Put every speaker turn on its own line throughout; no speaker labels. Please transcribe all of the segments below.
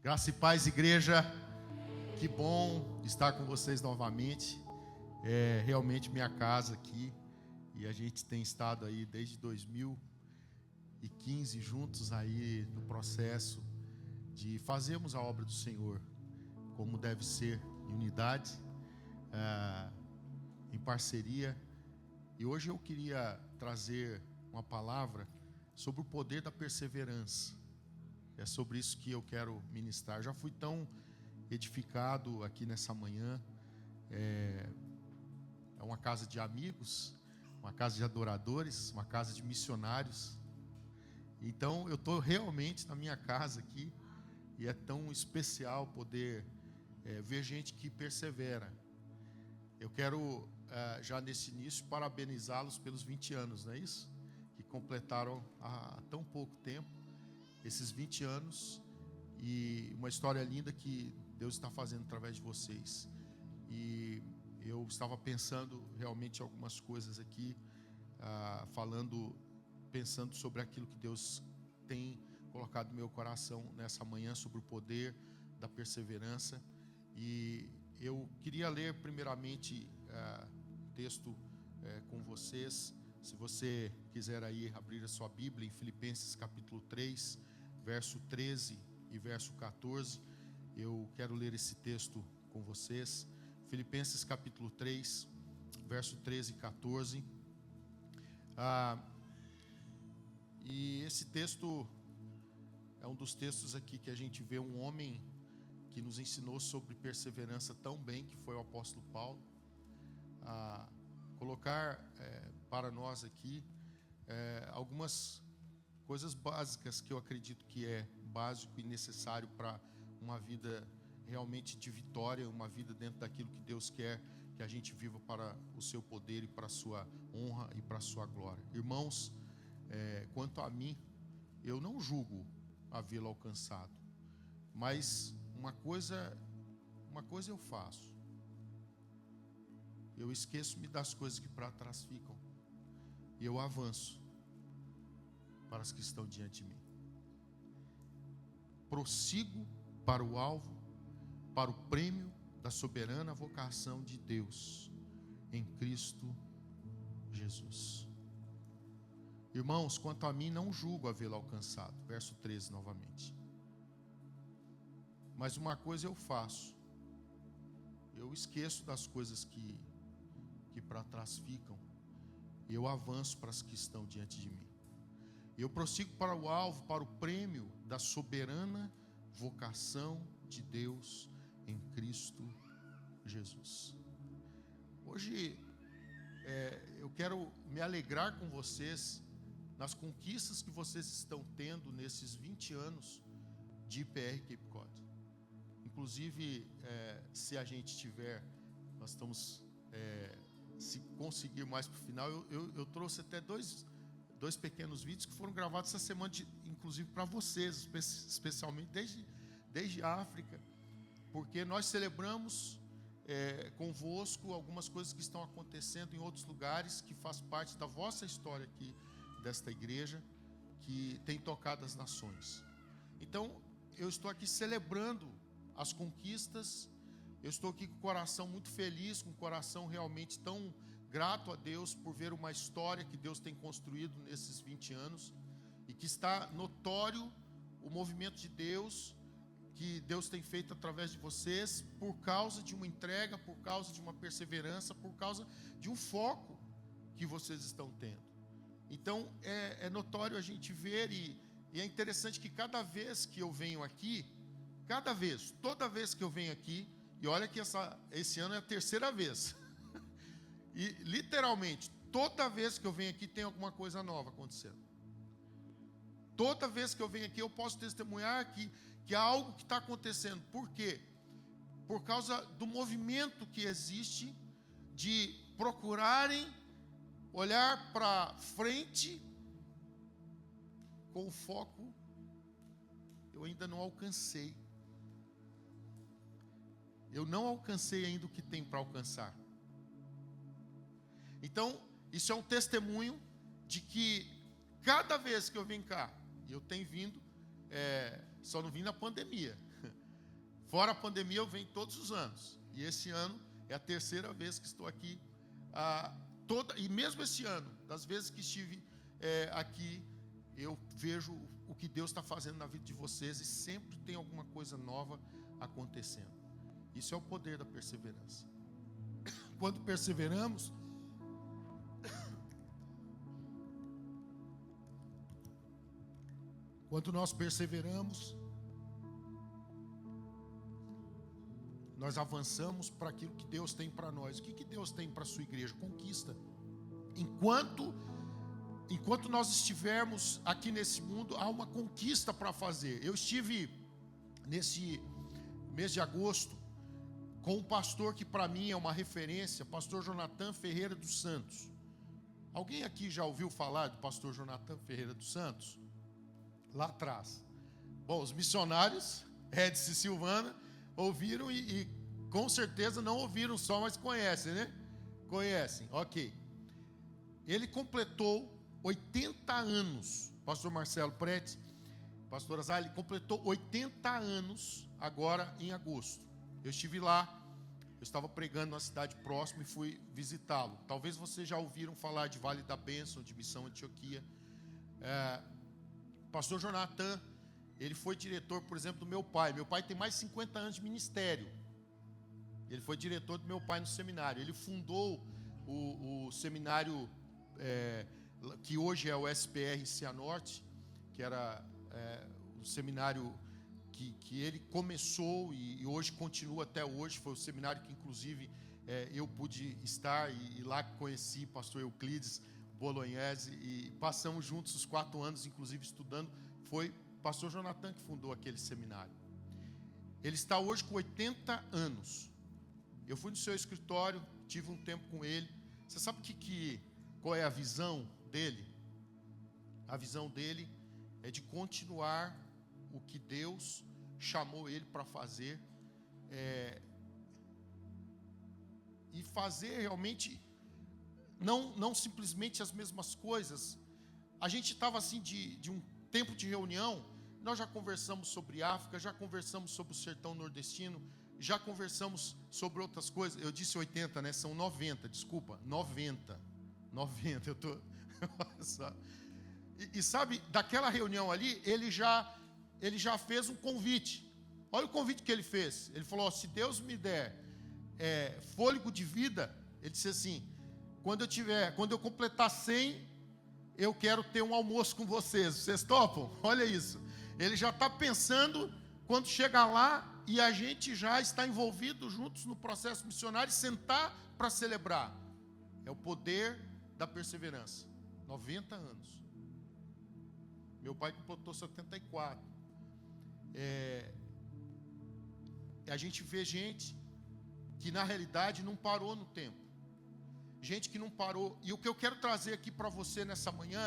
Graça e paz, igreja. Que bom estar com vocês novamente. É realmente minha casa aqui. E a gente tem estado aí desde 2015 juntos aí no processo de fazermos a obra do Senhor como deve ser, em unidade, em parceria. E hoje eu queria trazer uma palavra sobre o poder da perseverança. É sobre isso que eu quero ministrar. Eu já fui tão edificado aqui nessa manhã. É uma casa de amigos, uma casa de adoradores, uma casa de missionários. Então eu estou realmente na minha casa aqui e é tão especial poder ver gente que persevera. Eu quero já nesse início parabenizá-los pelos 20 anos, não é isso? Que completaram há tão pouco tempo. Esses 20 anos e uma história linda que Deus está fazendo através de vocês. E eu estava pensando realmente algumas coisas aqui, pensando sobre aquilo que Deus tem colocado no meu coração nessa manhã, sobre o poder da perseverança. E eu queria ler primeiramente o texto com vocês. Se você quiser aí abrir a sua Bíblia em Filipenses capítulo 3, verso 13 e verso 14, eu quero ler esse texto com vocês. Filipenses capítulo 3, verso 13 e 14. E esse texto é um dos textos aqui que a gente vê um homem que nos ensinou sobre perseverança tão bem, que foi o apóstolo Paulo. Colocar para nós aqui algumas coisas básicas que eu acredito que é básico e necessário para uma vida realmente de vitória, uma vida dentro daquilo que Deus quer que a gente viva para o seu poder e para a sua honra e para a sua glória. Irmãos, quanto a mim, eu não julgo havê-lo alcançado, mas uma coisa eu faço. Eu esqueço-me das coisas que para trás ficam e eu avanço para as que estão diante de mim. Prossigo para o alvo, para o prêmio da soberana vocação de Deus em Cristo Jesus. Irmãos, quanto a mim, não julgo havê-lo alcançado. Verso 13 novamente. Mas uma coisa eu faço. Eu esqueço das coisas que para trás ficam e eu avanço para as que estão diante de mim. Eu prossigo para o alvo, para o prêmio da soberana vocação de Deus em Cristo Jesus. Hoje eu quero me alegrar com vocês nas conquistas que vocês estão tendo nesses 20 anos de IPR Cape Cod. Inclusive, se a gente tiver, nós estamos, se conseguir mais para o final, eu trouxe até dois pequenos vídeos que foram gravados essa semana, inclusive para vocês, especialmente desde a África, porque nós celebramos convosco algumas coisas que estão acontecendo em outros lugares, que faz parte da vossa história aqui, desta igreja, que tem tocado as nações. Então, eu estou aqui celebrando as conquistas, eu estou aqui com o coração muito feliz, com o coração realmente tão grato a Deus por ver uma história que Deus tem construído nesses 20 anos e que está notório o movimento de Deus que Deus tem feito através de vocês por causa de uma entrega, por causa de uma perseverança, por causa de um foco que vocês estão tendo. Então é notório a gente ver e é interessante que cada vez que eu venho aqui, toda vez que eu venho aqui, e olha que esse ano é a terceira vez. E literalmente, toda vez que eu venho aqui tem alguma coisa nova acontecendo. Toda vez que eu venho aqui eu posso testemunhar que há algo que está acontecendo. Por quê? Por causa do movimento que existe de procurarem olhar para frente com o foco, eu ainda não alcancei. Eu não alcancei ainda o que tem para alcançar. Então, isso é um testemunho de que cada vez que eu venho cá, e eu tenho vindo, só não vim na pandemia, Fora a pandemia, eu venho todos os anos. E esse ano é a terceira vez que estou aqui. E mesmo esse ano, das vezes que estive aqui, eu vejo o que Deus está fazendo na vida de vocês e sempre tem alguma coisa nova acontecendo. Isso é o poder da perseverança. Quando perseveramos, quando nós perseveramos, nós avançamos para aquilo que Deus tem para nós. O que Deus tem para a sua igreja? Conquista. Enquanto nós estivermos aqui nesse mundo, há uma conquista para fazer. Eu estive nesse mês de agosto com um pastor que para mim é uma referência, pastor Jonathan Ferreira dos Santos. Alguém aqui já ouviu falar do pastor Jonathan Ferreira dos Santos? Lá atrás. Bom, os missionários, Edson e Silvana, ouviram e com certeza não ouviram só, mas conhecem, né? Conhecem, ok. Ele completou 80 anos, pastor Marcelo Prete, pastor Azar, ele completou 80 anos agora em agosto. Eu estive lá, eu estava pregando na cidade próxima e fui visitá-lo. Talvez vocês já ouviram falar de Vale da Bênção, de Missão Antioquia. Pastor Jonathan, ele foi diretor, por exemplo, do meu pai. Meu pai tem mais de 50 anos de ministério. Ele foi diretor do meu pai no seminário. Ele fundou o seminário, que hoje é o SPR Cianorte, que era o seminário que ele começou e hoje continua até hoje. Foi o seminário que, inclusive, eu pude estar e lá conheci pastor Euclides Bolognese e passamos juntos os 4 anos, inclusive, estudando. Foi pastor Jonathan que fundou aquele seminário. Ele está hoje com 80 anos. Eu fui no seu escritório, tive um tempo com ele. Você sabe qual é a visão dele? A visão dele é de continuar o que Deus chamou ele para fazer, e fazer realmente, não simplesmente as mesmas coisas. A gente estava assim de um tempo de reunião, nós já conversamos sobre África, já conversamos sobre o sertão nordestino, já conversamos sobre outras coisas. Eu disse 80, né? São 90, desculpa, 90, eu tô e sabe, daquela reunião ali, ele já fez um convite. Olha o convite que ele fez. Ele falou: se Deus me der fôlego de vida, ele disse assim: quando eu completar 100, eu quero ter um almoço com vocês topam? Olha isso. Ele já está pensando quando chegar lá e a gente já está envolvido juntos no processo missionário e sentar para celebrar. É o poder da perseverança. 90 anos. Meu pai completou 74. A gente vê gente que na realidade não parou no tempo. Gente que não parou. E o que eu quero trazer aqui para você nessa manhã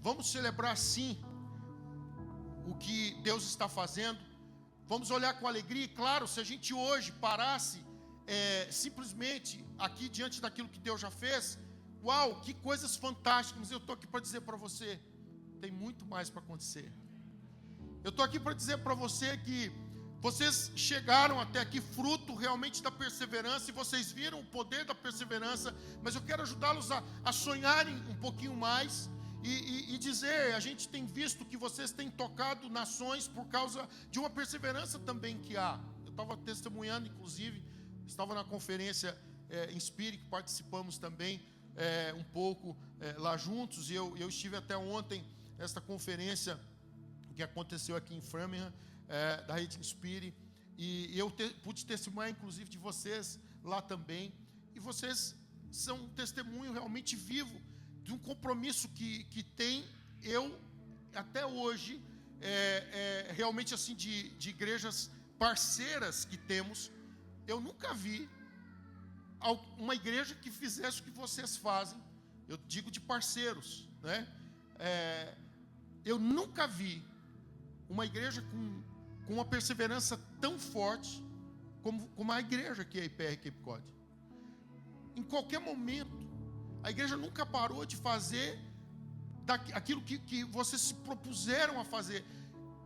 vamos celebrar sim o que Deus está fazendo. Vamos olhar com alegria. E claro, se a gente hoje parasse simplesmente aqui diante daquilo que Deus já fez, uau, que coisas fantásticas. Mas eu estou aqui para dizer para você, tem muito mais para acontecer. Eu estou aqui para dizer para você que vocês chegaram até aqui fruto realmente da perseverança, e vocês viram o poder da perseverança, mas eu quero ajudá-los a sonharem um pouquinho mais e dizer, a gente tem visto que vocês têm tocado nações por causa de uma perseverança também que há. Eu estava testemunhando, inclusive, estava na conferência em Spirit, que participamos também um pouco lá juntos, e eu estive até ontem nesta conferência que aconteceu aqui em Framingham, da Rede Spirit, e eu pude testemunhar inclusive de vocês lá também, e vocês são um testemunho realmente vivo de um compromisso que tem, eu até hoje, realmente assim de igrejas parceiras que temos, eu nunca vi uma igreja que fizesse o que vocês fazem. Eu digo de parceiros, né? Eu nunca vi uma igreja com uma perseverança tão forte como a igreja que é a IPR Cape Cod. Em qualquer momento, a igreja nunca parou de fazer aquilo que vocês se propuseram a fazer.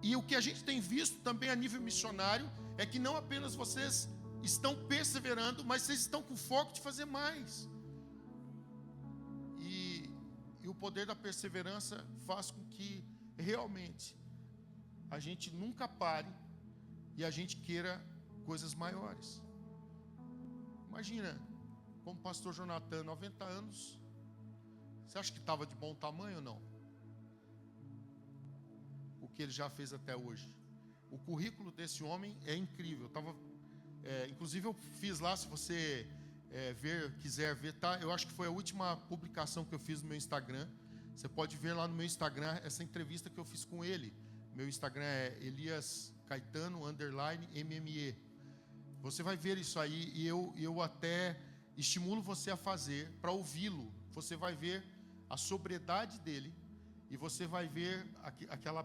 E o que a gente tem visto também a nível missionário é que não apenas vocês estão perseverando, mas vocês estão com foco de fazer mais. E o poder da perseverança faz com que realmente a gente nunca pare e a gente queira coisas maiores. Imagina, como o pastor Jonathan, 90 anos, você acha que estava de bom tamanho ou não? O que ele já fez até hoje. O currículo desse homem é incrível. Inclusive eu fiz lá, se você quiser ver, tá? Eu acho que foi a última publicação que eu fiz no meu Instagram. Você pode ver lá no meu Instagram essa entrevista que eu fiz com ele. Meu Instagram é Elias Caetano _MME. Você vai ver isso aí e eu até estimulo você a fazer para ouvi-lo. Você vai ver a sobriedade dele e você vai ver aquela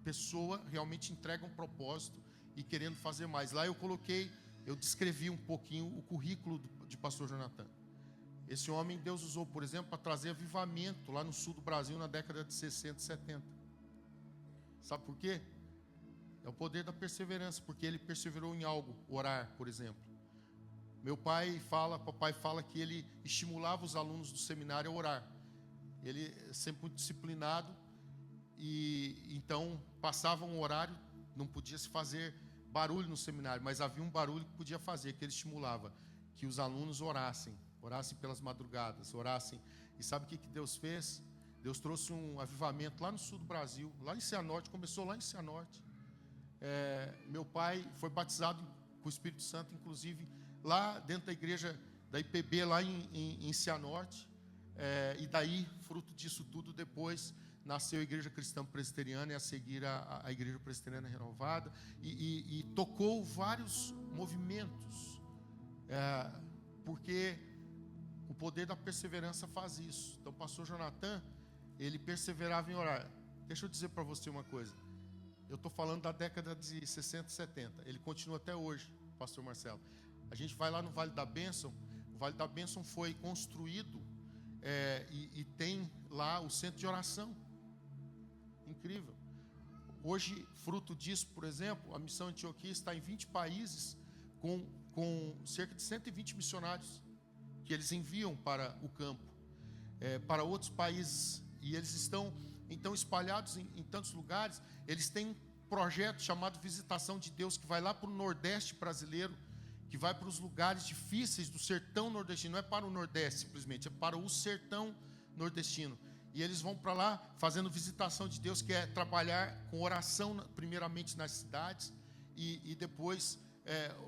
pessoa realmente entrega um propósito e querendo fazer mais. Lá eu descrevi um pouquinho o currículo de pastor Jonathan. Esse homem Deus usou, por exemplo, para trazer avivamento lá no sul do Brasil na década de 60 e 70. Sabe por quê? É o poder da perseverança, porque ele perseverou em algo, orar, por exemplo. Papai fala que ele estimulava os alunos do seminário a orar. Ele é sempre muito disciplinado e então passava um horário, não podia se fazer barulho no seminário, mas havia um barulho que podia fazer, que ele estimulava, que os alunos orassem pelas madrugadas, orassem. E sabe o que Deus fez? Deus trouxe um avivamento lá no sul do Brasil, lá em Cianorte, começou lá em Cianorte. Meu pai foi batizado com o Espírito Santo, inclusive, lá dentro da igreja da IPB, lá em Cianorte. E daí, fruto disso tudo, depois nasceu a Igreja Cristã Presbiteriana e a seguir a Igreja Presbiteriana Renovada. E tocou vários movimentos, porque o poder da perseverança faz isso. Então, o pastor Jonathan, ele perseverava em orar. Deixa eu dizer para você uma coisa. Eu estou falando da década de 60 e 70. Ele continua até hoje, pastor Marcelo. A gente vai lá no Vale da Bênção. O Vale da Bênção foi construído e tem lá o centro de oração. Incrível. Hoje, fruto disso, por exemplo, a Missão Antioquia está em 20 países com cerca de 120 missionários que eles enviam para o campo, para outros países. E eles estão, então, espalhados em tantos lugares. Eles têm um projeto chamado Visitação de Deus, que vai lá para o Nordeste brasileiro, que vai para os lugares difíceis do sertão nordestino. Não é para o Nordeste, simplesmente, é para o sertão nordestino. E eles vão para lá fazendo visitação de Deus, que é trabalhar com oração, primeiramente nas cidades, e depois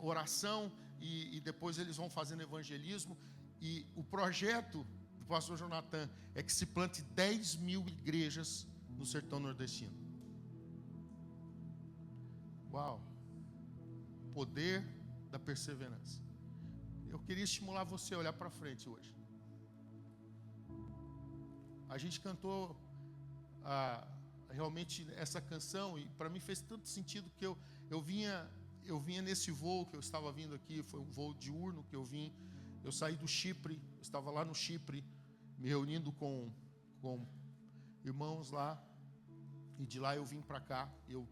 oração, e depois eles vão fazendo evangelismo. E o projeto do pastor Jonathan é que se plante 10.000 igrejas no sertão nordestino. Uau! Poder da perseverança. Eu queria estimular você a olhar para frente hoje. A gente cantou realmente essa canção e para mim fez tanto sentido que eu vinha nesse voo que eu estava vindo aqui, foi um voo diurno que eu vim. Eu saí do Chipre, eu estava lá no Chipre, me reunindo com irmãos lá, e de lá eu vim para cá. Eu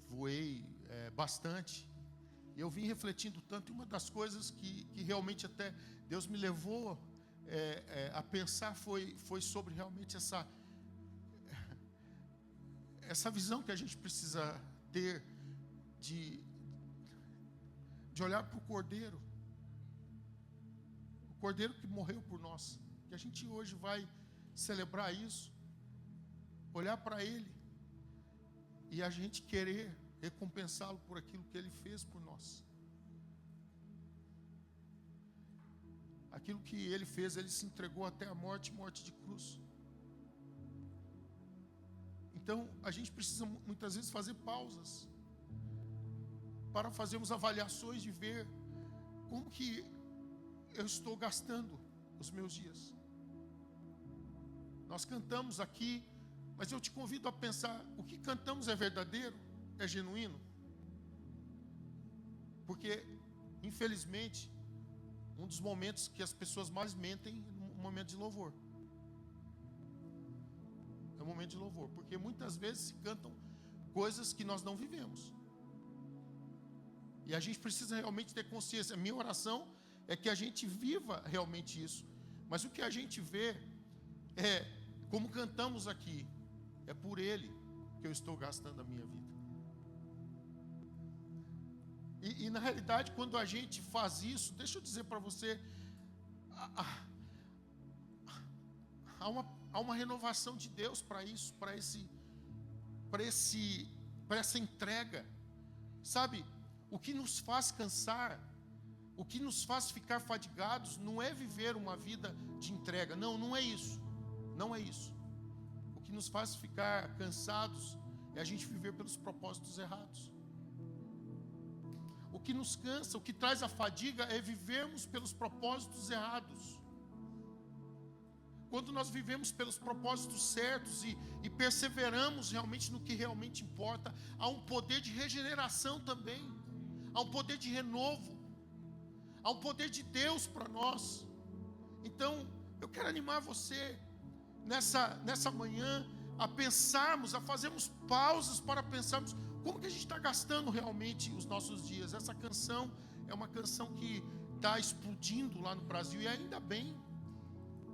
voei bastante, e eu vim refletindo tanto, e uma das coisas que realmente até Deus me levou a pensar foi sobre realmente essa visão que a gente precisa ter de olhar para o Cordeiro. Cordeiro que morreu por nós, que a gente hoje vai celebrar isso, olhar para Ele e a gente querer recompensá-lo por aquilo que Ele fez por nós. Aquilo que Ele fez, Ele se entregou até a morte de cruz. Então, a gente precisa muitas vezes fazer pausas para fazermos avaliações de ver como que eu estou gastando os meus dias. Nós cantamos aqui, mas eu te convido a pensar: o que cantamos é verdadeiro? É genuíno? Porque, infelizmente, um dos momentos que as pessoas mais mentem é um momento de louvor. É um momento de louvor, porque muitas vezes se cantam coisas que nós não vivemos. E a gente precisa realmente ter consciência. A minha oração é que a gente viva realmente isso. Mas o que a gente vê é, como cantamos aqui, é por Ele que eu estou gastando a minha vida. E na realidade, quando a gente faz isso, deixa eu dizer para você, há uma renovação de Deus para isso, para essa entrega. Sabe, o que nos faz cansar, o que nos faz ficar fadigados, não é viver uma vida de entrega. Não, não é isso. Não é isso. O que nos faz ficar cansados é a gente viver pelos propósitos errados. O que nos cansa, o que traz a fadiga é vivermos pelos propósitos errados. Quando nós vivemos pelos propósitos certos e perseveramos realmente no que realmente importa, há um poder de regeneração também, há um poder de renovo, há um poder de Deus para nós. Então, eu quero animar você nessa manhã a pensarmos, a fazermos pausas para pensarmos como que a gente está gastando realmente os nossos dias. Essa canção é uma canção que está explodindo lá no Brasil, e ainda bem.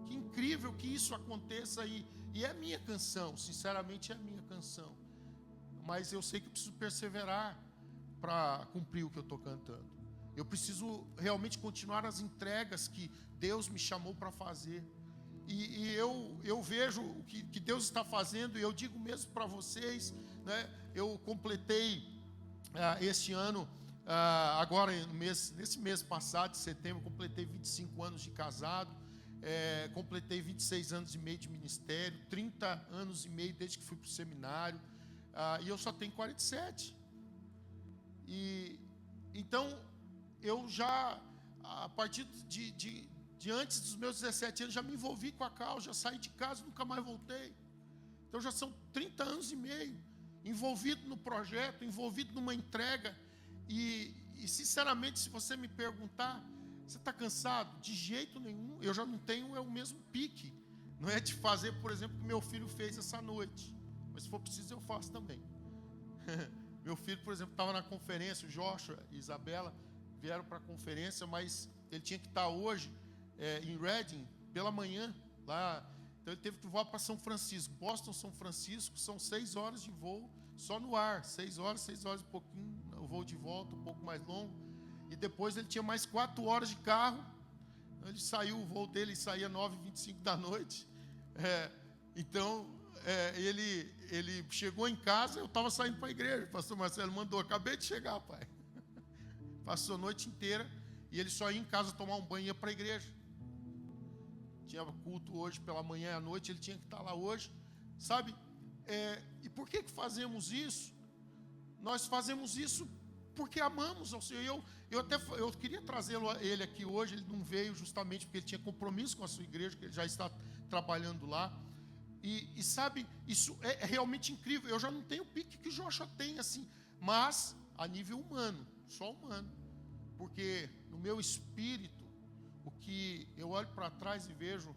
Que incrível que isso aconteça, e é minha canção, sinceramente é minha canção. Mas eu sei que eu preciso perseverar para cumprir o que eu estou cantando. Eu preciso realmente continuar as entregas que Deus me chamou para fazer. E eu vejo o que Deus está fazendo, e eu digo mesmo para vocês, né? Eu completei este ano, agora nesse mês passado, de setembro, completei 25 anos de casado. Completei 26 anos e meio de ministério, 30 anos e meio desde que fui para o seminário, e eu só tenho 47. Então, eu já, a partir de antes dos meus 17 anos, já me envolvi com a causa, já saí de casa e nunca mais voltei. Então, já são 30 anos e meio, envolvido no projeto, envolvido numa entrega, e sinceramente, se você me perguntar, você está cansado? De jeito nenhum. Eu já não tenho o mesmo pique. Não é de fazer, por exemplo, o que meu filho fez essa noite. Mas se for preciso, eu faço também. Meu filho, por exemplo, estava na conferência, o Joshua e Isabela vieram para a conferência, mas ele tinha que estar hoje em Reading, pela manhã, lá. Então ele teve que voar para São Francisco. Boston, São Francisco, são 6 horas de voo, só no ar. 6 horas e pouquinho, o voo de volta, um pouco mais longo. E depois ele tinha mais 4 horas de carro. Ele saiu, o voo dele saía 9h25 da noite. Então, ele chegou em casa, eu estava saindo para a igreja. O pastor Marcelo mandou, acabei de chegar, pai. Passou a noite inteira e ele só ia em casa tomar um banho e ia para a igreja. Tinha culto hoje pela manhã e à noite, ele tinha que estar lá hoje. Sabe? E por que fazemos isso? Nós fazemos isso porque amamos ao Senhor. Eu queria trazê-lo ele aqui hoje, ele não veio justamente porque ele tinha compromisso com a sua igreja, que ele já está trabalhando lá. E sabe, isso é realmente incrível. Eu já não tenho o pique que o Joshua tem, assim, mas a nível humano, só humano. Porque no meu espírito, o que eu olho para trás e vejo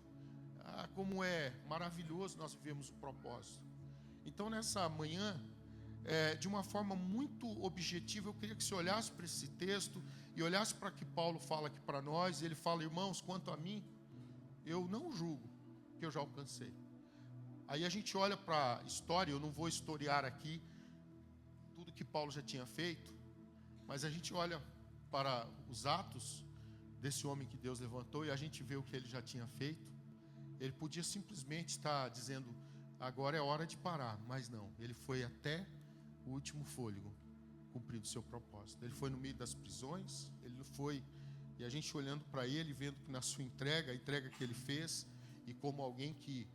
como é maravilhoso nós vivemos o propósito. Então, nessa manhã, de uma forma muito objetiva, eu queria que você olhasse para esse texto e olhasse para o que Paulo fala aqui para nós. Ele fala, irmãos, quanto a mim, eu não julgo que eu já alcancei. Aí a gente olha para a história, eu não vou historiar aqui tudo que Paulo já tinha feito, mas a gente olha para os atos desse homem que Deus levantou e a gente vê o que ele já tinha feito. Ele podia simplesmente estar dizendo, agora é hora de parar, mas não, ele foi até o último fôlego, cumprindo o seu propósito. Ele foi no meio das prisões, ele foi, e a gente olhando para ele, vendo que na sua entrega, a entrega que ele fez, e como alguém que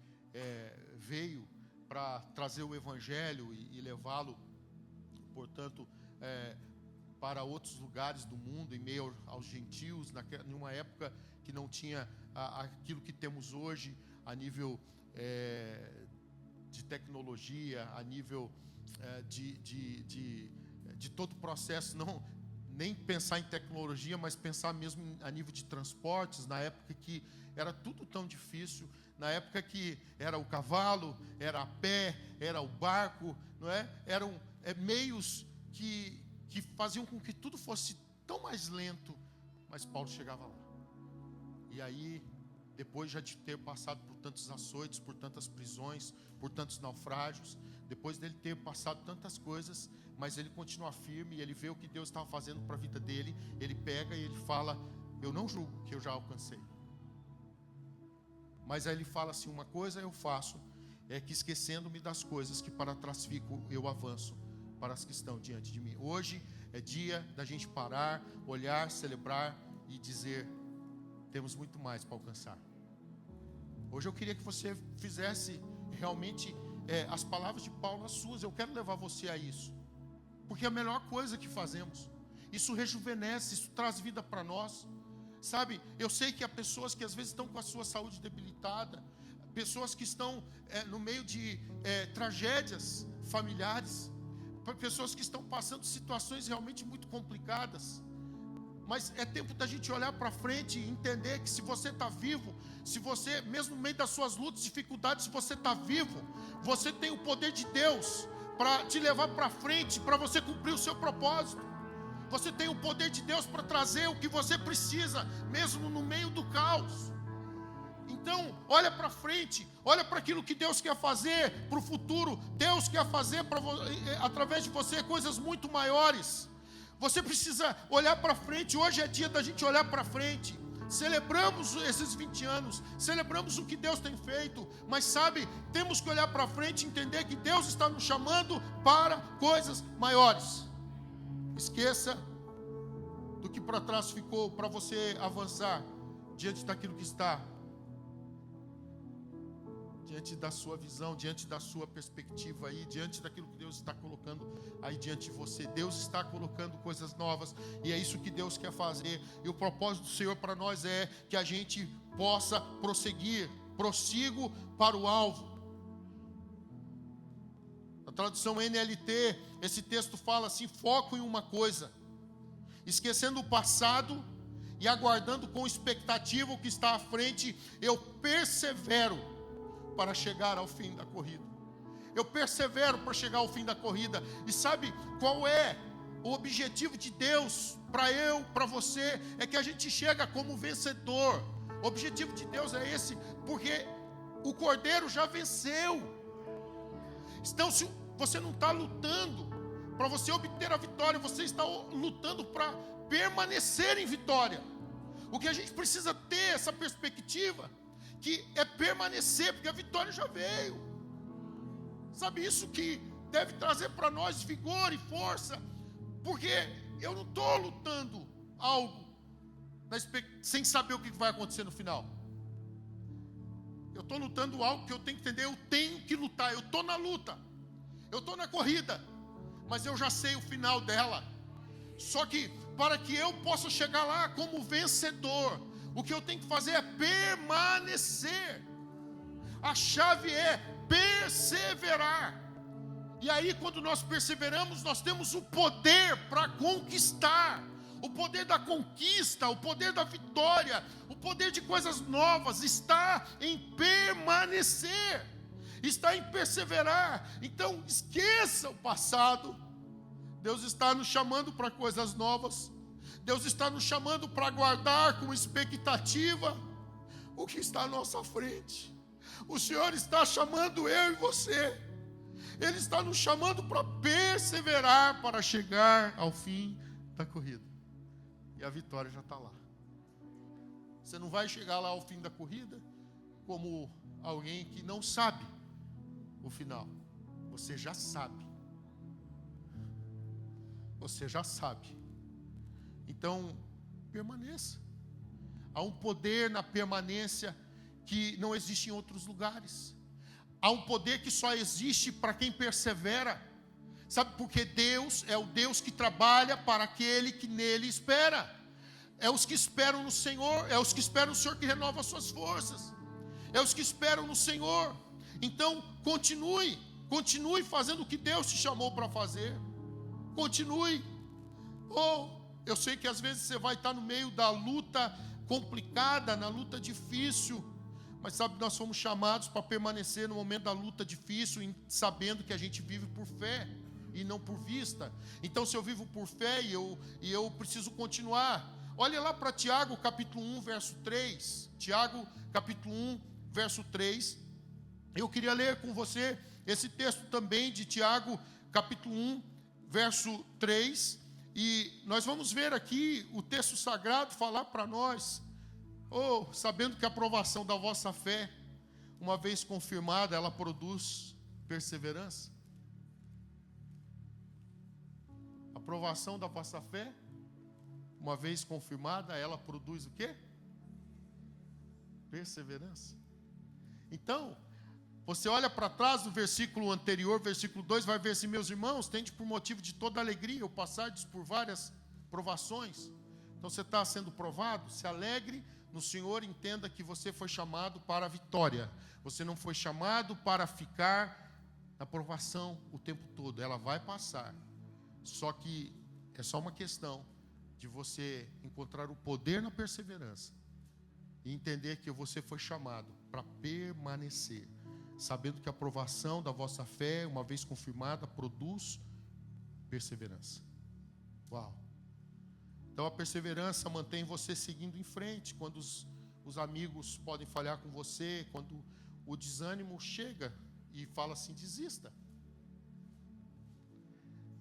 veio para trazer o evangelho e levá-lo, portanto, para outros lugares do mundo, em meio aos gentios, numa época que não tinha aquilo que temos hoje, a nível de tecnologia, a nível de todo o processo, não nem pensar em tecnologia, mas pensar mesmo a nível de transportes, na época que era tudo tão difícil, na época que era o cavalo, era a pé, era o barco, não é? meios que faziam com que tudo fosse tão mais lento, mas Paulo chegava lá. E aí, depois já de ter passado por tantos açoites, por tantas prisões, por tantos naufrágios, depois dele ter passado tantas coisas, mas ele continua firme, e ele vê o que Deus estava fazendo para a vida dele, ele pega e ele fala: eu não julgo que eu já alcancei. Mas aí ele fala assim: uma coisa eu faço, é que esquecendo-me das coisas que para trás fico, eu avanço para as que estão diante de mim. Hoje é dia da gente parar, olhar, celebrar e dizer: temos muito mais para alcançar. Hoje eu queria que você fizesse realmente as palavras de Paulo as suas. Eu quero levar você a isso, porque é a melhor coisa que fazemos. Isso rejuvenesce, isso traz vida para nós. Sabe, eu sei que há pessoas que às vezes estão com a sua saúde debilitada, pessoas que estão no meio de tragédias familiares, pessoas que estão passando situações realmente muito complicadas. Mas é tempo da gente olhar para frente e entender que se você está vivo, se você, mesmo no meio das suas lutas, dificuldades, se você está vivo, você tem o poder de Deus para te levar para frente, para você cumprir o seu propósito. Você tem o poder de Deus para trazer o que você precisa, mesmo no meio do caos. Então, olha para frente, olha para aquilo que Deus quer fazer para o futuro. Deus quer fazer através de você coisas muito maiores. Você precisa olhar para frente. Hoje é dia da gente olhar para frente. Celebramos esses 20 anos, celebramos o que Deus tem feito, mas sabe, temos que olhar para frente e entender que Deus está nos chamando para coisas maiores. Esqueça do que para trás ficou, para você avançar diante daquilo que está, diante da sua visão, diante da sua perspectiva aí, diante daquilo que Deus está colocando aí diante de você. Deus está colocando coisas novas, e é isso que Deus quer fazer. E o propósito do Senhor para nós é que a gente possa prosseguir, prossigo para o alvo. Na tradução NLT, esse texto fala assim: foco em uma coisa, esquecendo o passado e aguardando com expectativa o que está à frente, eu persevero para chegar ao fim da corrida. Eu persevero para chegar ao fim da corrida. E sabe qual é o objetivo de Deus para eu, para você? É que a gente chega como vencedor. O objetivo de Deus é esse, porque o Cordeiro já venceu. Então, se você não está lutando para você obter a vitória, você está lutando para permanecer em vitória. O que a gente precisa ter essa perspectiva, que é permanecer, porque a vitória já veio. Sabe, isso que deve trazer para nós vigor e força, porque eu não estou lutando algo sem saber o que vai acontecer no final. Eu estou lutando algo que eu tenho que entender, eu tenho que lutar, eu estou na luta, eu estou na corrida, mas eu já sei o final dela. Só que para que eu possa chegar lá como vencedor, o que eu tenho que fazer é permanecer. A chave é perseverar. E aí, quando nós perseveramos, nós temos o poder para conquistar. O poder da conquista, o poder da vitória, o poder de coisas novas está em permanecer, está em perseverar. Então, esqueça o passado. Deus está nos chamando para coisas novas. Deus está nos chamando para aguardar com expectativa o que está à nossa frente. O Senhor está chamando eu e você. Ele está nos chamando para perseverar, para chegar ao fim da corrida. E a vitória já está lá. Você não vai chegar lá ao fim da corrida como alguém que não sabe o final. Você já sabe. Você já sabe. Então, permaneça. Há um poder na permanência que não existe em outros lugares. Há um poder que só existe para quem persevera. Sabe, porque Deus é o Deus que trabalha para aquele que nele espera. É os que esperam no Senhor, é os que esperam no Senhor que renova as suas forças. É os que esperam no Senhor. Então, continue fazendo o que Deus te chamou para fazer. Continue. Eu sei que às vezes você vai estar no meio da luta complicada, na luta difícil, mas sabe, nós fomos chamados para permanecer no momento da luta difícil, sabendo que a gente vive por fé. e não por vista. Então, se eu vivo por fé e eu preciso continuar. Olha lá para Tiago, capítulo 1, verso 3. Tiago, capítulo 1, verso 3. Eu queria ler com você esse texto também de Tiago, capítulo 1, verso 3. E nós vamos ver aqui o texto sagrado falar para nós, sabendo que a aprovação da vossa fé, uma vez confirmada, ela produz perseverança. A aprovação da vossa fé, uma vez confirmada, ela produz o quê? Perseverança. Então, você olha para trás do versículo anterior, versículo 2, vai ver assim: meus irmãos, tende por motivo de toda alegria o passardes por várias provações. Então você está sendo provado, se alegre no Senhor, entenda que você foi chamado para a vitória. Você não foi chamado para ficar na provação o tempo todo, ela vai passar. Só que é só uma questão de você encontrar o poder na perseverança e entender que você foi chamado para permanecer, sabendo que a aprovação da vossa fé, uma vez confirmada, produz perseverança. Uau! Então a perseverança mantém você seguindo em frente, quando os amigos podem falhar com você, quando o desânimo chega e fala assim: desista.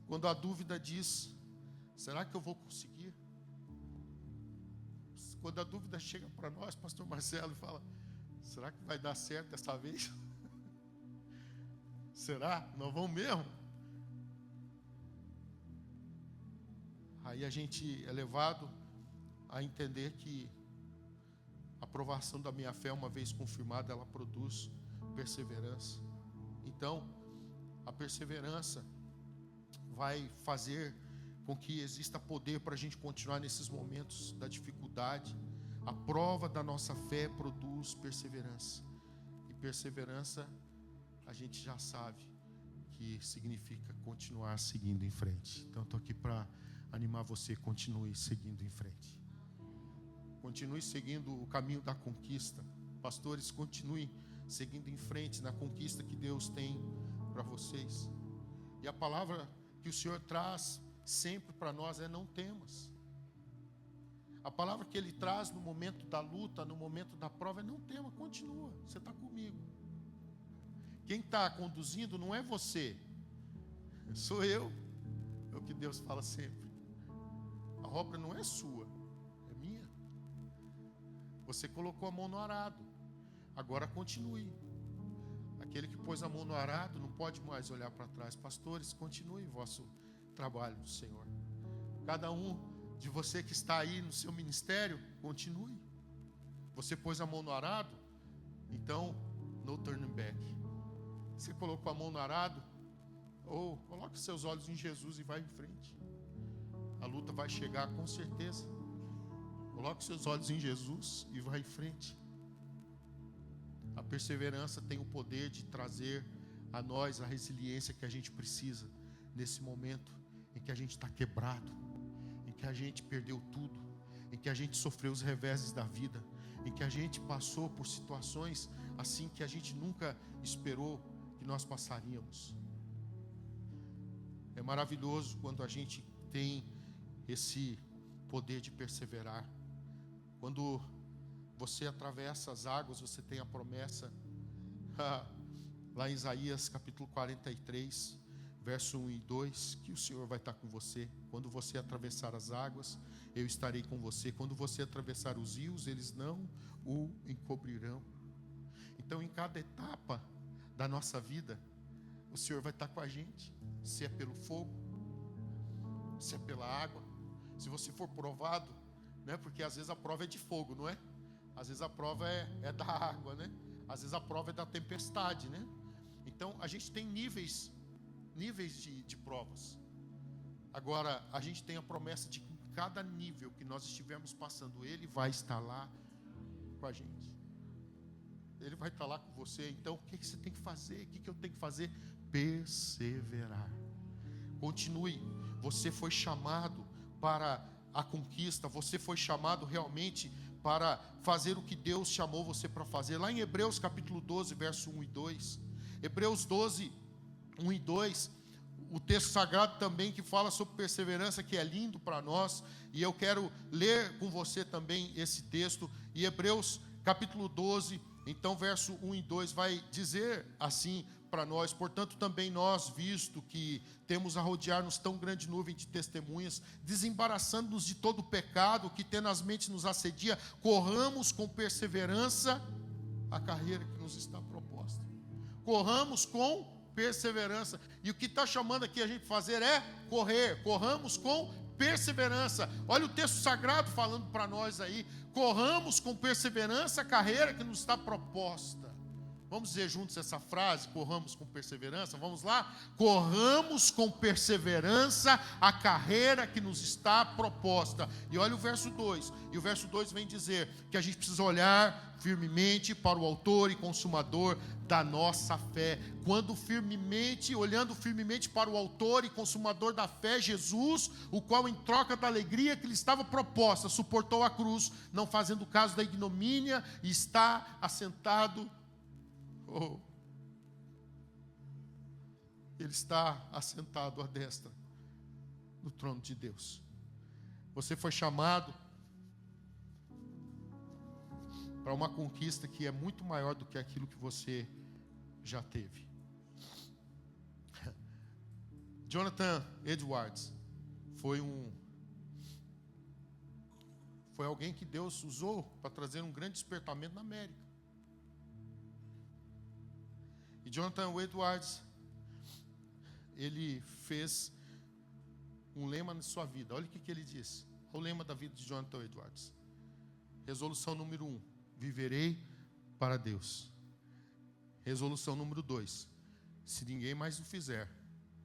Quando a dúvida diz: será que eu vou conseguir? Quando a dúvida chega para nós, pastor Marcelo, e fala: será que vai dar certo dessa vez? Será? Nós vamos mesmo? Aí a gente é levado a entender que a aprovação da minha fé, uma vez confirmada, ela produz perseverança. Então, a perseverança vai fazer com que exista poder para a gente continuar nesses momentos da dificuldade. A prova da nossa fé produz perseverança. E perseverança, a gente já sabe que significa continuar seguindo em frente. Então, estou aqui para animar você: continue seguindo em frente. Continue seguindo o caminho da conquista. Pastores, continue seguindo em frente na conquista que Deus tem para vocês. E a palavra que o Senhor traz sempre para nós é: não temas. A palavra que Ele traz no momento da luta, no momento da prova, é: não tema, continua, você está comigo. Quem está conduzindo não é você, sou eu. É o que Deus fala sempre. A obra não é sua, é minha. Você colocou a mão no arado, agora continue. Aquele que pôs a mão no arado não pode mais olhar para trás. Pastores, continue o vosso trabalho do Senhor. Cada um de você que está aí no seu ministério, continue. Você pôs a mão no arado, então no turning back. Você colocou a mão no arado, coloque seus olhos em Jesus e vai em frente. A luta vai chegar com certeza. Coloque seus olhos em Jesus e vai em frente. A perseverança tem o poder de trazer a nós a resiliência que a gente precisa nesse momento em que a gente está quebrado, em que a gente perdeu tudo, em que a gente sofreu os reveses da vida, em que a gente passou por situações assim que a gente nunca esperou que nós passaríamos. É maravilhoso quando a gente tem esse poder de perseverar. Quando você atravessa as águas, você tem a promessa, lá em Isaías capítulo 43, verso 1 e 2, que o Senhor vai estar com você. Quando você atravessar as águas, eu estarei com você. Quando você atravessar os rios, eles não o encobrirão. Então, em cada etapa da nossa vida, o Senhor vai estar com a gente. Se é pelo fogo, se é pela água, se você for provado, né? Porque às vezes a prova é de fogo, não é? Às vezes a prova é da água, né? Às vezes a prova é da tempestade, né? Então a gente tem níveis de provas. Agora a gente tem a promessa de que em cada nível que nós estivermos passando, Ele vai estar lá com a gente. Ele vai estar lá com você. Então o que você tem que fazer? O que eu tenho que fazer? Perseverar. Continue. Você foi chamado para a conquista. Você foi chamado realmente para fazer o que Deus chamou você para fazer. Lá em Hebreus capítulo 12, verso 1 e 2. Hebreus 12, 1 e 2. o texto sagrado também que fala sobre perseverança, que é lindo para nós, e eu quero ler com você também esse texto, e Hebreus capítulo 12, então verso 1 e 2 vai dizer assim para nós: portanto também nós, visto que temos a rodear-nos tão grande nuvem de testemunhas, desembaraçando-nos de todo o pecado que tenazmente nos assedia, corramos com perseverança a carreira que nos está proposta. Corramos com perseverança. E o que está chamando aqui a gente fazer é correr. Corramos com perseverança. Olha o texto sagrado falando para nós aí. Corramos com perseverança a carreira que nos está proposta. Vamos dizer juntos essa frase: corramos com perseverança. Vamos lá? Corramos com perseverança a carreira que nos está proposta. E olha o verso 2. E o verso 2 vem dizer que a gente precisa olhar firmemente para o autor e consumador da nossa fé. Quando firmemente, olhando firmemente para o autor e consumador da fé, Jesus, o qual em troca da alegria que lhe estava proposta, suportou a cruz, não fazendo caso da ignomínia, e está assentado. Ele está assentado à destra do trono de Deus. Você foi chamado para uma conquista que é muito maior do que aquilo que você já teve. Jonathan Edwards foi alguém que Deus usou para trazer um grande despertamento na América. E Jonathan Edwards, ele fez um lema na sua vida. Olha o que ele disse. O lema da vida de Jonathan Edwards. Resolução número 1: viverei para Deus. Resolução número 2: se ninguém mais o fizer,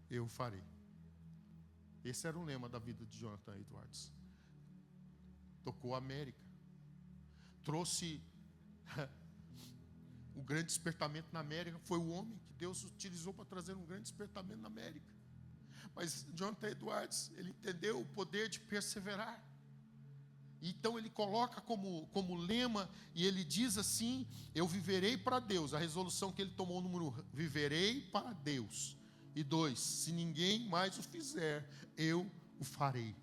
eu o farei. Esse era o lema da vida de Jonathan Edwards. Tocou a América. Trouxe o grande despertamento na América. Foi o homem que Deus utilizou para trazer um grande despertamento na América. Mas Jonathan Edwards, ele entendeu o poder de perseverar. Então ele coloca como lema, e ele diz assim: eu viverei para Deus. A resolução que ele tomou, o número 1: viverei para Deus. E 2: se ninguém mais o fizer, eu o farei.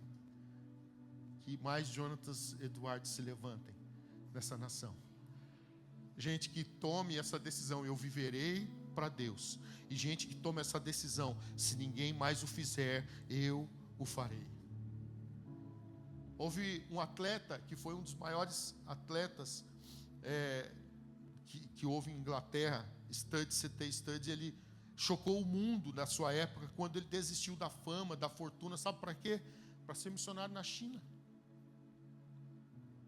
Que mais Jonathan Edwards se levantem nessa nação. Gente que tome essa decisão: eu viverei para Deus. E gente que tome essa decisão: se ninguém mais o fizer, eu o farei. Houve um atleta que foi um dos maiores atletas que houve em Inglaterra, C.T. Studd. Ele chocou o mundo na sua época quando ele desistiu da fama, da fortuna. Sabe para quê? Para ser missionário na China.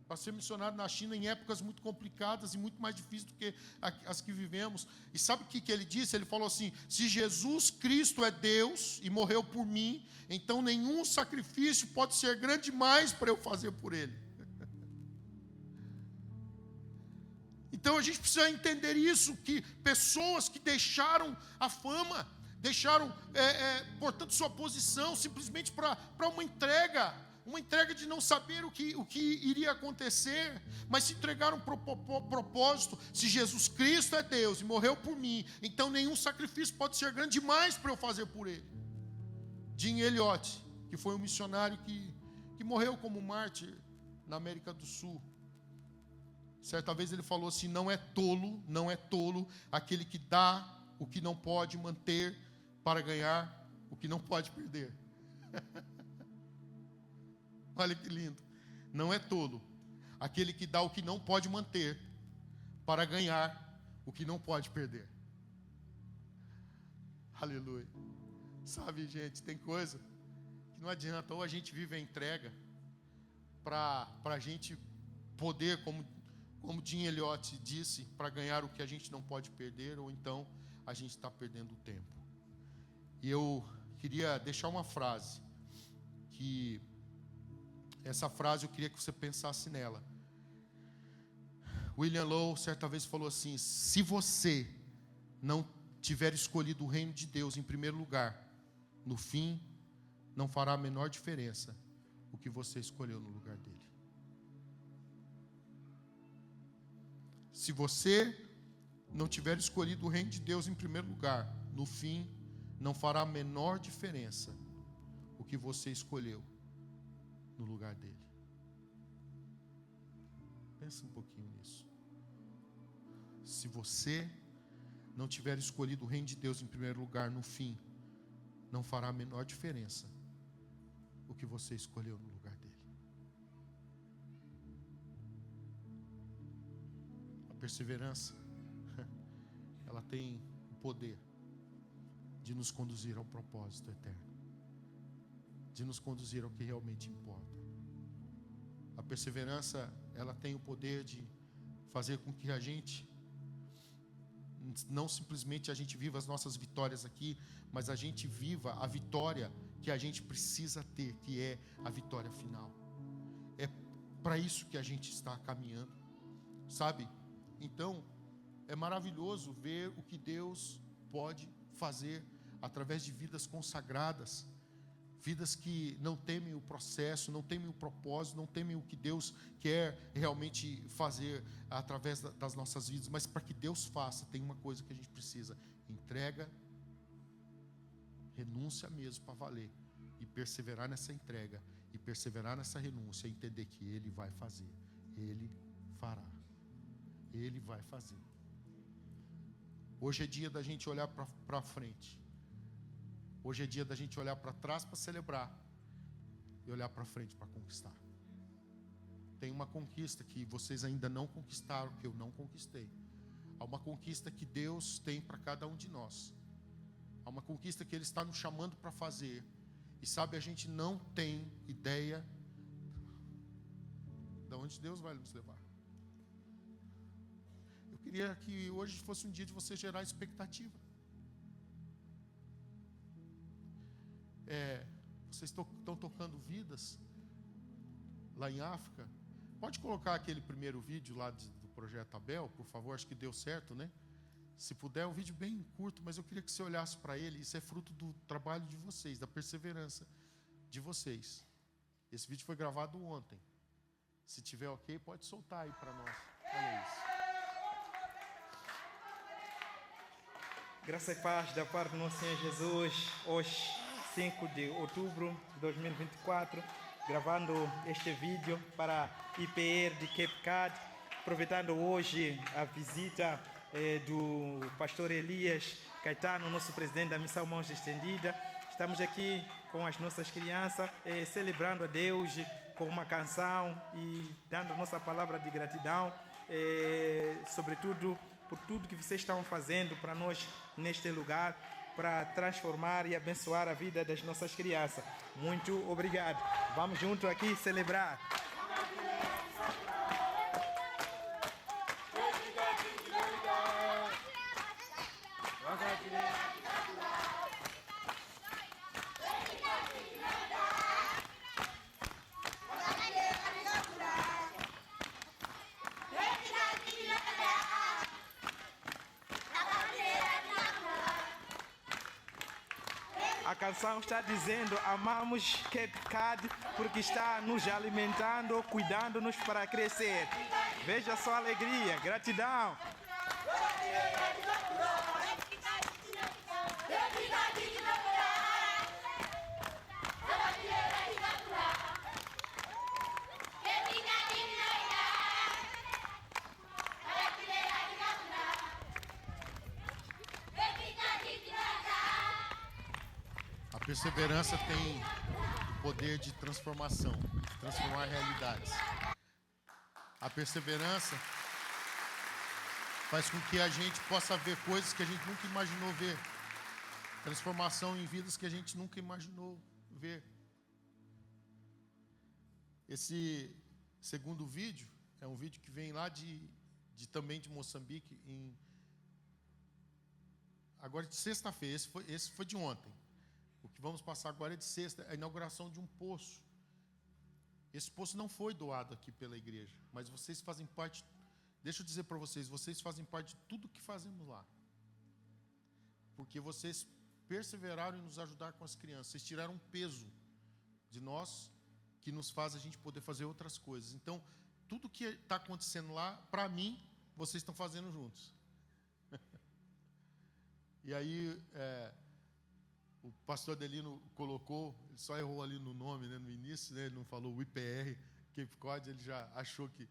Para ser missionário na China em épocas muito complicadas e muito mais difíceis do que as que vivemos. E sabe o que ele disse? Ele falou assim: se Jesus Cristo é Deus e morreu por mim, então nenhum sacrifício pode ser grande demais para eu fazer por Ele. Então a gente precisa entender isso, que pessoas que deixaram a fama, deixaram, portanto, sua posição, simplesmente para uma entrega de não saber o que iria acontecer, mas se entregaram para o propósito. Se Jesus Cristo é Deus e morreu por mim, então nenhum sacrifício pode ser grande demais para eu fazer por Ele. Jim Elliot, que foi um missionário que morreu como mártir na América do Sul, certa vez ele falou assim: não é tolo aquele que dá o que não pode manter para ganhar o que não pode perder. Olha que lindo. Não é tolo aquele que dá o que não pode manter para ganhar o que não pode perder. Aleluia. Sabe, gente, tem coisa que não adianta. Ou a gente vive a entrega para a gente poder, como Jim Elliot disse, para ganhar o que a gente não pode perder, ou então a gente está perdendo o tempo. E eu queria deixar uma frase que... essa frase eu queria que você pensasse nela. William Lowe certa vez falou assim: se você não tiver escolhido o reino de Deus em primeiro lugar, no fim não fará a menor diferença o que você escolheu no lugar dele. Se você não tiver escolhido o reino de Deus em primeiro lugar, no fim não fará a menor diferença o que você escolheu no lugar dele. Pensa um pouquinho nisso. Se você não tiver escolhido o reino de Deus em primeiro lugar, no fim, não fará a menor diferença o que você escolheu no lugar dele. A perseverança, ela tem o poder de nos conduzir ao propósito eterno, de nos conduzir ao que realmente importa. A perseverança, ela tem o poder de fazer com que a gente, não simplesmente a gente viva as nossas vitórias aqui, mas a gente viva a vitória que a gente precisa ter, que é a vitória final. É para isso que a gente está caminhando, sabe? Então, é maravilhoso ver o que Deus pode fazer através de vidas consagradas, vidas que não temem o processo, não temem o propósito, não temem o que Deus quer realmente fazer através das nossas vidas. Mas para que Deus faça, tem uma coisa que a gente precisa: entrega, renúncia mesmo para valer, e perseverar nessa entrega, e perseverar nessa renúncia, e entender que Ele vai fazer, Ele fará, Ele vai fazer. Hoje é dia da gente olhar para frente. Hoje é dia da gente olhar para trás para celebrar e olhar para frente para conquistar. Tem uma conquista que vocês ainda não conquistaram, que eu não conquistei. Há uma conquista que Deus tem para cada um de nós. Há uma conquista que Ele está nos chamando para fazer. E sabe, a gente não tem ideia de onde Deus vai nos levar. Eu queria que hoje fosse um dia de você gerar expectativa. Vocês estão tocando vidas lá em África. Pode colocar aquele primeiro vídeo lá do Projeto Abel, por favor, acho que deu certo, né? Se puder, é um vídeo bem curto, mas eu queria que você olhasse para ele. Isso é fruto do trabalho de vocês, da perseverança de vocês. Esse vídeo foi gravado ontem. Se tiver ok, pode soltar aí para nós. Olha isso.
Graça e paz da parte do nosso Senhor Jesus. Hoje, 5 de outubro de 2024, gravando este vídeo para a IPR de Cape Cod, aproveitando hoje a visita do pastor Elias Caetano, nosso presidente da Missão Mãos Estendida. Estamos aqui com as nossas crianças, celebrando a Deus com uma canção e dando nossa palavra de gratidão, sobretudo por tudo que vocês estão fazendo para nós neste lugar, para transformar e abençoar a vida das nossas crianças. Muito obrigado. Vamos junto aqui celebrar. A canção está dizendo: amamos Cape Cod porque está nos alimentando, cuidando-nos para crescer. Veja só a alegria, gratidão.
A perseverança tem o poder de transformação, de transformar realidades. A perseverança faz com que a gente possa ver coisas que a gente nunca imaginou ver. Transformação em vidas que a gente nunca imaginou ver. Esse segundo vídeo é um vídeo que vem lá também de Moçambique, agora de sexta-feira. Esse foi de ontem. O que vamos passar agora é de sexta, a inauguração de um poço. Esse poço não foi doado aqui pela igreja, mas vocês fazem parte, deixa eu dizer para vocês, vocês fazem parte de tudo que fazemos lá. Porque vocês perseveraram em nos ajudar com as crianças, vocês tiraram um peso de nós, que nos faz a gente poder fazer outras coisas. Então, tudo que está acontecendo lá, para mim, vocês estão fazendo juntos. E aí, O pastor Adelino colocou, ele só errou ali no nome, né, no início, né, ele não falou o IPR, Cape Cod, ele já achou que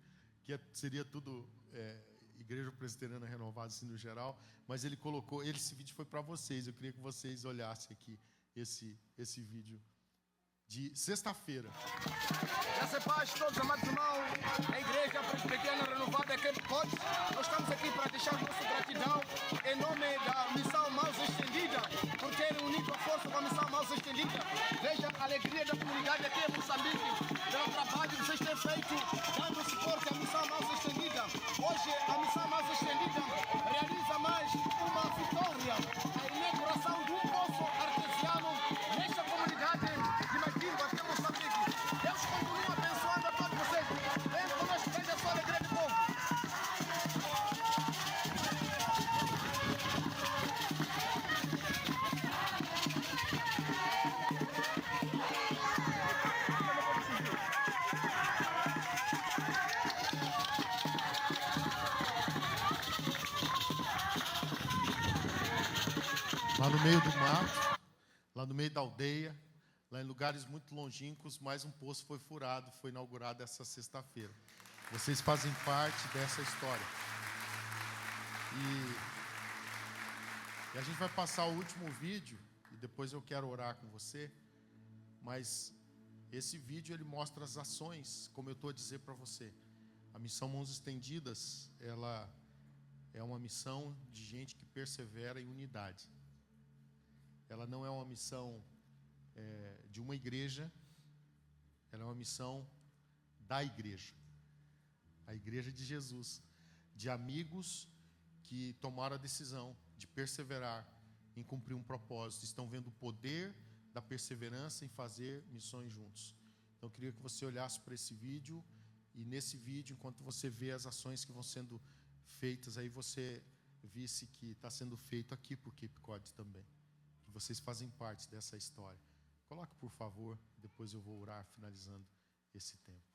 seria tudo Igreja Presbiteriana Renovada, assim, no geral, mas ele colocou, esse vídeo foi para vocês, eu queria que vocês olhassem aqui esse vídeo de sexta-feira.
Graças a paz, todos amados irmãos, a Igreja Presbiteriana Renovada Cape Cod, nós estamos aqui para deixar nossa gratidão em nome da Missão Mãos Estendida, por terem unido a força com a Missão Mãos Estendida. Veja a alegria da comunidade aqui em Moçambique, pelo trabalho que vocês têm feito, dando suporte à Missão Mãos Estendida. Hoje, a Missão Mãos Estendida realiza mais uma vitória, a inauguração de um poço artesiano nesta comunidade de Maquimbo, aqui em Moçambique. Deus continue abençoando a todos vocês. Venham conosco, veja só a alegria do povo.
Lá no meio do mato, lá no meio da aldeia, lá em lugares muito longínquos, mais um poço foi furado, foi inaugurado essa sexta-feira. Vocês fazem parte dessa história. E a gente vai passar o último vídeo, e depois eu quero orar com você, mas esse vídeo ele mostra as ações, como eu estou a dizer para você. A missão Mãos Estendidas, ela é uma missão de gente que persevera em unidade. Ela não é uma missão de uma igreja, ela é uma missão da igreja. A igreja de Jesus, de amigos que tomaram a decisão de perseverar em cumprir um propósito, estão vendo o poder da perseverança em fazer missões juntos. Então eu queria que você olhasse para esse vídeo, e nesse vídeo, enquanto você vê as ações que vão sendo feitas, aí você visse que está sendo feito aqui por Cape Cod também. Que vocês fazem parte dessa história. Coloque, por favor, depois eu vou orar finalizando esse tempo.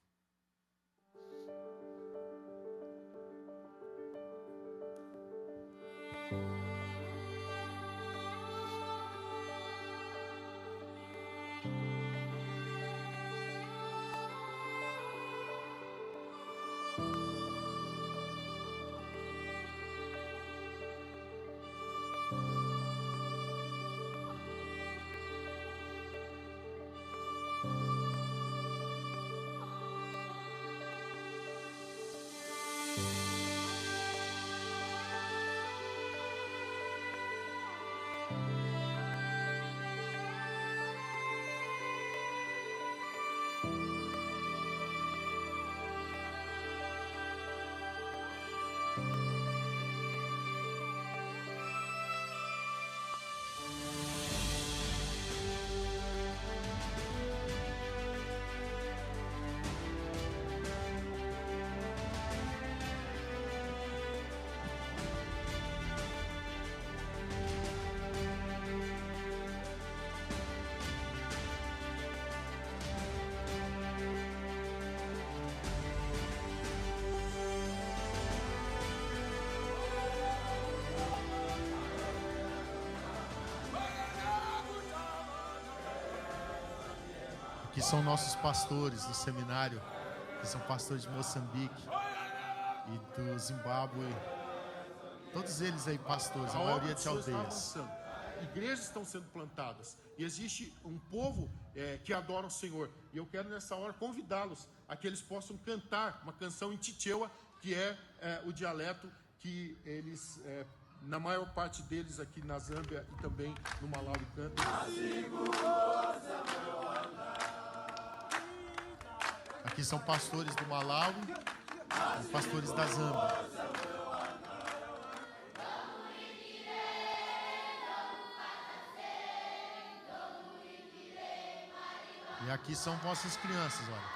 Que são nossos pastores do seminário, que são pastores de Moçambique e do Zimbábue. Todos eles aí pastores, a maioria de aldeias. Igrejas estão sendo plantadas e existe um povo que adora o Senhor. E eu quero nessa hora convidá-los a que eles possam cantar uma canção em Chichewa, que é o dialeto que eles, na maior parte deles aqui na Zâmbia e também no Malawi cantam. Aqui são pastores do Malawi e pastores da Zâmbia. E aqui são vossas crianças, olha.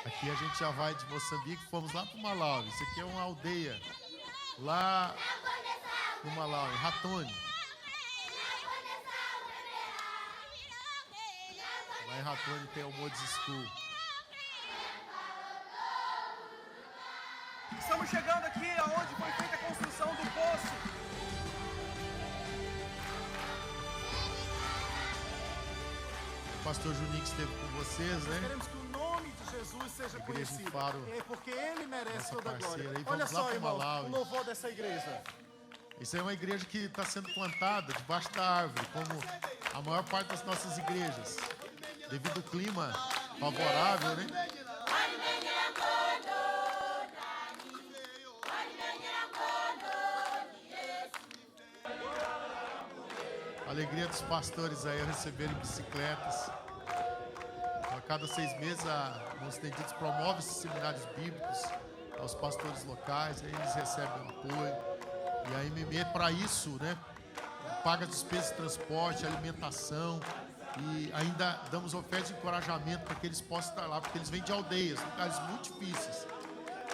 Aqui a gente já vai de Moçambique, fomos lá para o Malawi. Isso aqui é uma aldeia lá no Malawi, Ratone. Lá em Ratone tem o Modes School.
Estamos chegando aqui aonde foi feita a construção do poço.
O pastor Juninho que esteve com vocês, né?
Queremos que o nome de Jesus seja
Igreja
conhecido.
Faro,
É porque Ele merece
nossa
toda a glória.
parceira. E
Olha
vamos lá
só,
pro
irmão,
Malawi.
o louvor dessa igreja.
Isso é uma igreja que está sendo plantada debaixo da árvore, como a maior parte das nossas igrejas, devido ao clima favorável, né? A alegria dos pastores aí é receberem bicicletas. A cada 6 meses, a Mãos Estendidas promove esses seminários bíblicos aos pastores locais, aí eles recebem apoio. E a MME, para isso, né, paga despesas de transporte, alimentação, e ainda damos ofertas de encorajamento para que eles possam estar lá, porque eles vêm de aldeias, lugares muito difíceis.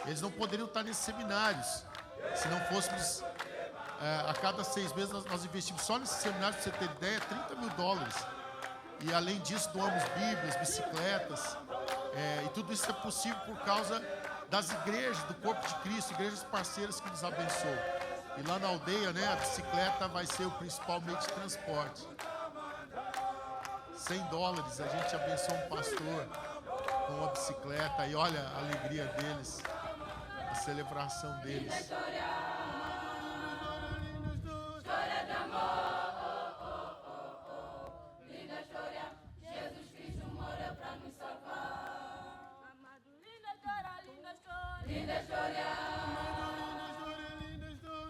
Eles não poderiam estar nesses seminários se não fôssemos, a cada 6 meses nós investimos só nesses seminários, para você ter ideia, $30 mil. E além disso, doamos bíblias, bicicletas, e tudo isso é possível por causa das igrejas, do corpo de Cristo, igrejas parceiras que nos abençoam. E lá na aldeia, né, a bicicleta vai ser o principal meio de transporte. $100, a gente abençoa um pastor com uma bicicleta. E olha a alegria deles, a celebração deles.
Linda história,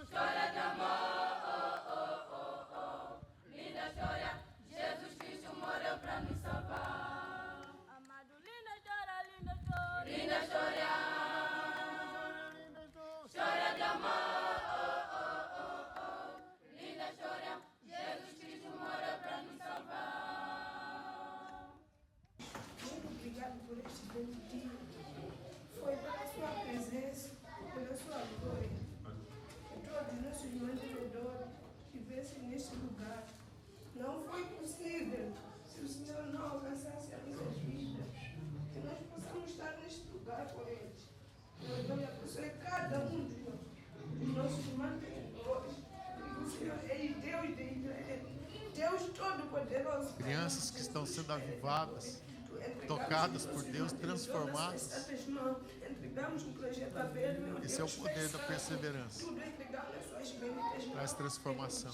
história de amor, linda história, Jesus Cristo morreu para nos salvar. Amado, linda história, linda história, linda história, história de amor, linda história, Jesus Cristo morreu para nos salvar.
Muito obrigado por este belo dia. Foi pela sua presença, pela sua glória, que todos os nossos mantenedores estivessem neste lugar. Não foi possível se o Senhor não alcançasse as nossas vidas, que nós possamos estar neste lugar com eles. Eu abençoe cada um dos nossos mantenedores, porque o Senhor é Deus de Israel, Deus Todo-Poderoso.
Crianças que estão sendo avivadas, tocadas por Deus, transformadas. Esse é o poder da perseverança. Traz transformação.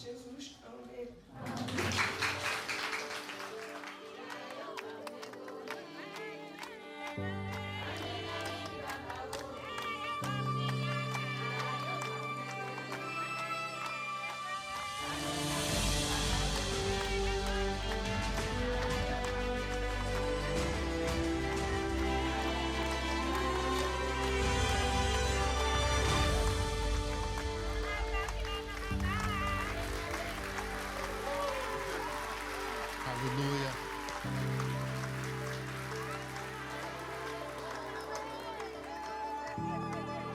Aleluia.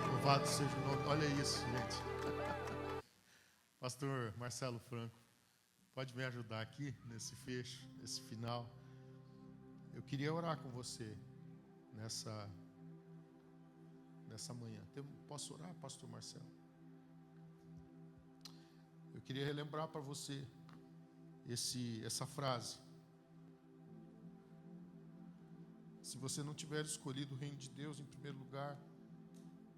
Louvado seja o nome. Olha isso, gente. Pastor Marcelo Franco, pode me ajudar aqui nesse fecho, nesse final? Eu queria orar com você nessa manhã. Posso orar, pastor Marcelo? Eu queria relembrar para você essa frase. Se você não tiver escolhido o reino de Deus em primeiro lugar,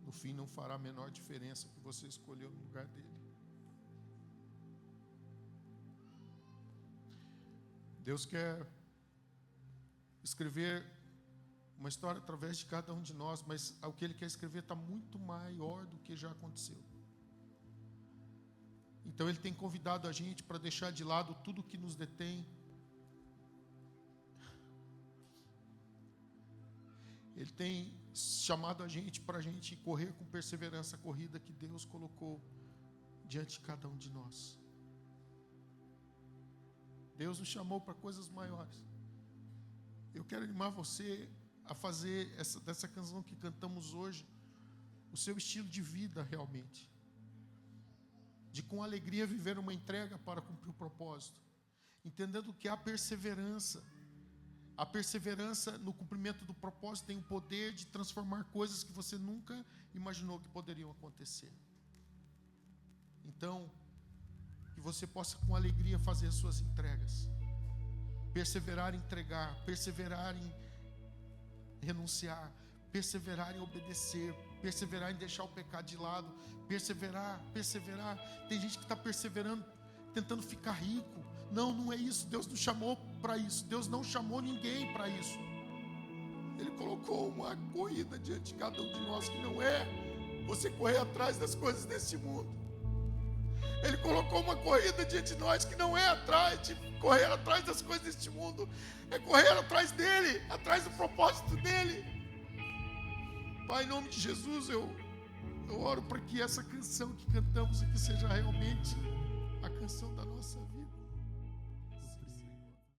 no fim não fará a menor diferença que você escolheu no lugar dele. Deus quer escrever uma história através de cada um de nós, mas o que Ele quer escrever está muito maior do que já aconteceu. Então Ele tem convidado a gente para deixar de lado tudo que nos detém. Ele tem chamado a gente para a gente correr com perseverança a corrida que Deus colocou diante de cada um de nós. Deus nos chamou para coisas maiores. Eu quero animar você a fazer dessa canção que cantamos hoje o seu estilo de vida realmente. De com alegria viver uma entrega para cumprir o propósito. Entendendo que há perseverança. A perseverança no cumprimento do propósito tem o poder de transformar coisas que você nunca imaginou que poderiam acontecer. Então, que você possa com alegria fazer as suas entregas. Perseverar em entregar, perseverar em renunciar, perseverar em obedecer, perseverar em deixar o pecado de lado, perseverar. Tem gente que está perseverando, tentando ficar rico. Não, não é isso. Deus não chamou para isso. Deus não chamou ninguém para isso. Ele colocou uma corrida diante de cada um de nós que não é você correr atrás das coisas desse mundo. Ele colocou uma corrida diante de nós que não é correr atrás das coisas deste mundo, é correr atrás dele, atrás do propósito dele. Pai, em nome de Jesus, eu oro para que essa canção que cantamos aqui seja realmente a canção da nossa vida.